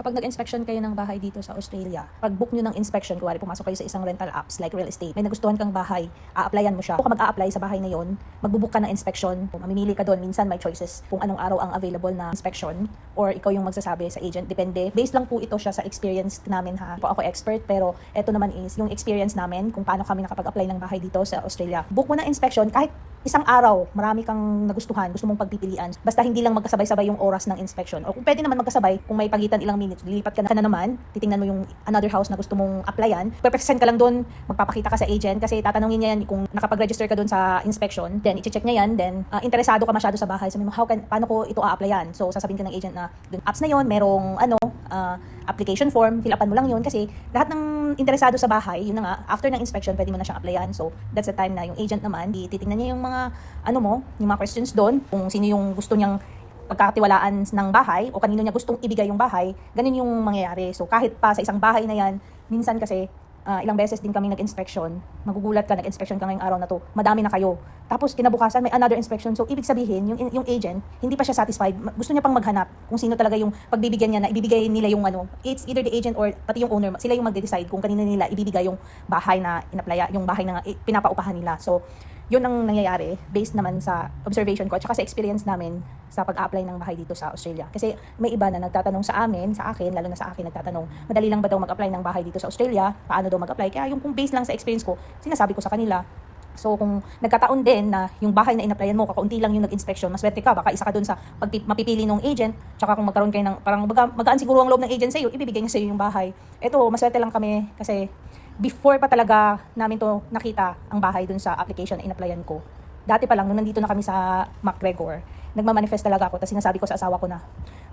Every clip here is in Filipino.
Kapag nag-inspection kayo ng bahay dito sa Australia, pag book nyo ng inspection, kuwari pumasok kayo sa isang rental apps like real estate, may nagustuhan kang bahay, a-applyan mo siya. Kung ka mag-a-apply sa bahay na yon, magbubook ka ng inspection, mamimili ka doon, minsan may choices kung anong araw ang available na inspection or ikaw yung magsasabi sa agent, depende. Based lang po ito siya sa experience namin ha. Po ako expert, pero ito naman is yung experience namin kung paano kami nakapag-apply ng bahay dito sa Australia. Book mo ng inspection kahit isang araw, marami kang nagustuhan, gusto mong pagpipilian. Basta hindi lang magkasabay-sabay yung oras ng inspection. O kung pwede naman magkasabay, kung may pagitan ilang minutes, lilipat ka na naman, titingnan mo yung another house na gusto mong applyan. Pe-present ka lang doon, magpapakita ka sa agent kasi tatanungin niya yan kung nakapag-register ka doon sa inspection. Then i-check niya yan, then interesado ka masyado sa bahay. Sabi mo, paano ko ito a-applyan? So sasabihin ka ng agent na dun apps na yon, merong application form, fill upan mo lang yun kasi lahat ng interesado sa bahay, yun na nga, after ng inspection, pwede mo na siyang applyan. So that's the time na yung agent naman, titingnan niya yung mga yung mga questions doon, kung sino yung gusto niyang pagkakatiwalaan ng bahay o kanino niya gustong ibigay yung bahay, ganun yung mangyayari. So kahit pa sa isang bahay na yan, minsan kasi ilang beses din kami nag-inspection, magugulat ka, nag-inspection ka ngayong araw na to, madami na kayo. Tapos kinabukasan may another inspection. So ibig sabihin, yung agent, hindi pa siya satisfied. Gusto niya pang maghanap kung sino talaga yung pagbibigyan niya na ibibigay nila yung it's either the agent or pati yung owner, sila yung magde-decide kung kanino nila ibibigay yung bahay na inaplaya, yung bahay na pinapaupahan nila. So yun ang nangyayari based naman sa observation ko at saka sa experience namin sa pag-apply ng bahay dito sa Australia. Kasi may iba na nagtatanong sa akin, lalo na sa akin nagtatanong, madali lang ba daw mag-apply ng bahay dito sa Australia? Paano daw mag-apply? Kaya yung kung based lang sa experience ko, sinasabi ko sa kanila. So kung nagkataon din na yung bahay na in-applyan mo, kakaunti lang yung nag-inspection, maswerte ka, baka isa ka dun sa mapipili ng agent, tsaka kung magkaroon kayo ng, parang magaan siguro ang loob ng agent sa'yo, ibibigay niya sa'yo yung bahay. Ito, maswerte lang kami kasi before pa talaga namin to nakita ang bahay dun sa application na in-applyan ko. Dati pa lang, nung nandito na kami sa McGregor, nagmamanifest talaga ako, tapos sinasabi ko sa asawa ko na,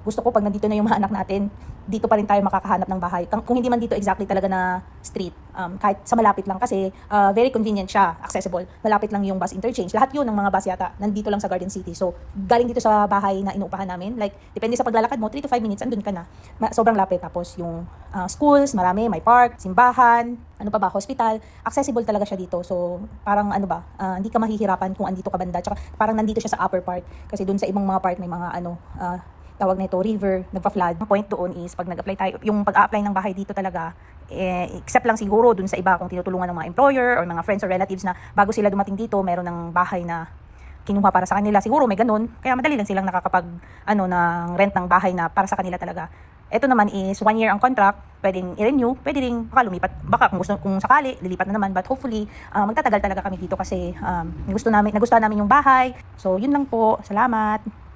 gusto ko pag nandito na yung mga anak natin, dito pa rin tayo makakahanap ng bahay. Kung hindi man dito exactly talaga na street, kahit sa malapit lang kasi very convenient siya, accessible. Malapit lang yung bus interchange. Lahat yun ng mga bus yata, nandito lang sa Garden City. So, galing dito sa bahay na inuupahan namin, like, depende sa paglalakad mo, 3 to 5 minutes, andun ka na. Sobrang lapit. Tapos yung schools, marami, may park, simbahan, hospital, accessible talaga siya dito. So, parang hindi ka mahihirapan kung andito ka banda. Tsaka parang nandito siya sa upper part. Kasi dun sa ibang mga part may mga tawag nito river, nagpa-flood. Ang point doon is pag nag-apply tayo, yung pag-a-apply ng bahay dito talaga, except lang siguro dun sa iba kung tinutulungan ng mga employer or mga friends or relatives na bago sila dumating dito, meron ng bahay na kinuha para sa kanila. Siguro may ganun. Kaya madali lang silang nakakapag ng rent ng bahay na para sa kanila talaga. Ito naman is 1 year ang contract, pwedeng i-renew, pwede rin baka lumipat, baka kung sakali, lilipat na naman, but hopefully, magtatagal talaga kami dito kasi nagustuhan namin yung bahay. So, yun lang po. Salamat!